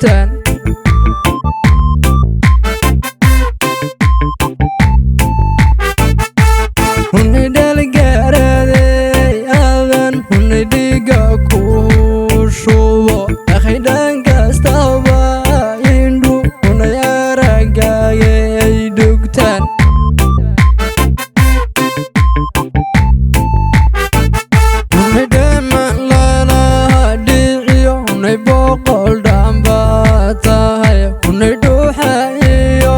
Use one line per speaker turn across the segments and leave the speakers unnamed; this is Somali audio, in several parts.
dugtaan hunay dhalgaaraday aadan hunay dhiiga ku shubo akhay dhan kastaba indhu hunay aragaaga ay dugtaan hunay dhaman lalaha dhiciyo hunay boqol dhamba tahay hunay dhuuxa iyo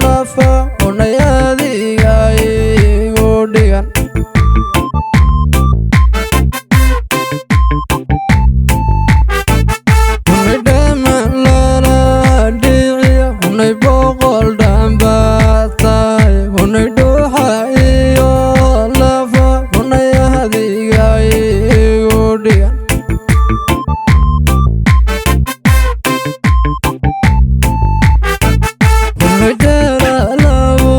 lafa hunay adiga igu dhigan hunay dhaman lalaha dhiciyo hunay boqol dhamba tahay hunay dhuuxa iyo lafa hunay adiga igu dhigan hunay dhalaalabo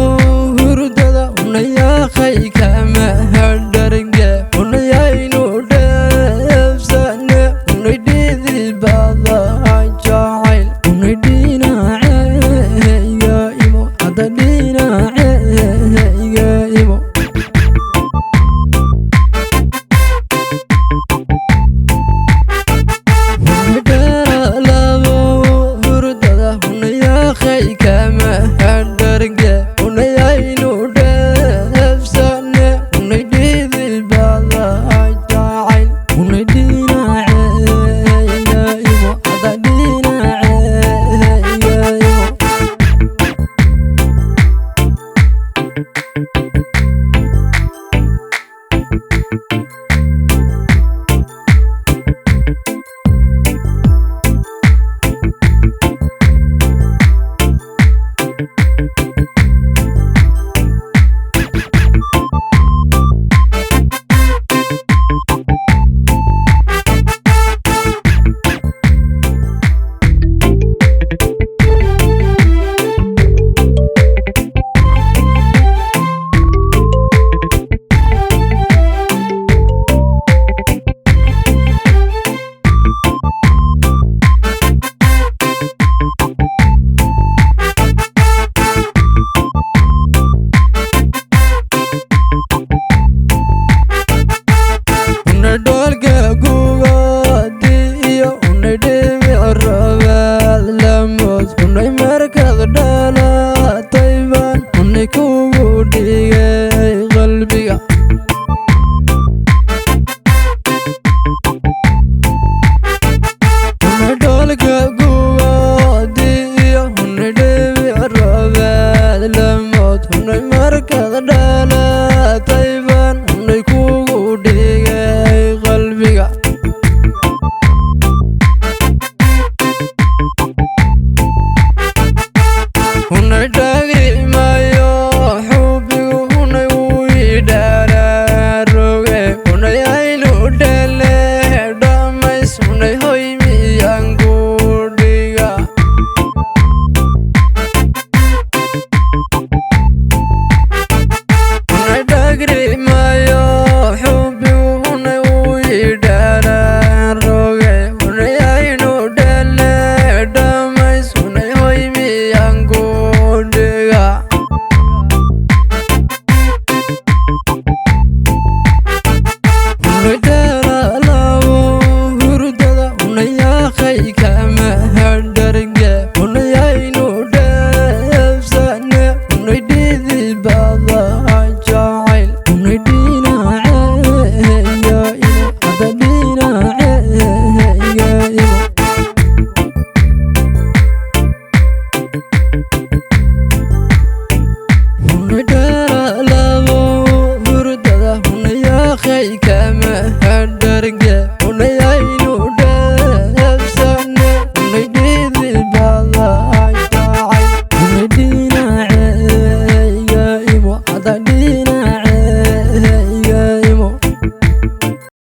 hurdada hunay akhay kama hadharge hunay aynu dheefsane hunay dhidibada jacayl hunay dhinaceyga imo hadda dhinaceyga imo hunay dhalaalabo hurdada hunay akhay kama hadharge hunay aynu dheefsane hunay dhidibada jacayl hunay dhinaceyga imo hadda dhinaceyga imo hunay dhoolka gubadi iyo hunay dhibic rabaad lamood hunay markaad dhalatayban hunay kugu dhigay qalbiga hunay dhoolka gubadi iyo hunay dhibic rabaad lamood hunay markaad dhalatayban hunay kugu dhigay qalbiga hunay dhagrimayo xubigu hunay wuu idhaaraaroge hunay aynu dhele dhamays hunay hoy miyaan ku dhiga hunay dhagrimayo xubigu hunay wuu idhaaraaroge hunay aynu dhele dhamays hunay hoy miyaan ku dhiga hunay dhalaalabo hurdada hunay akhay kama hadh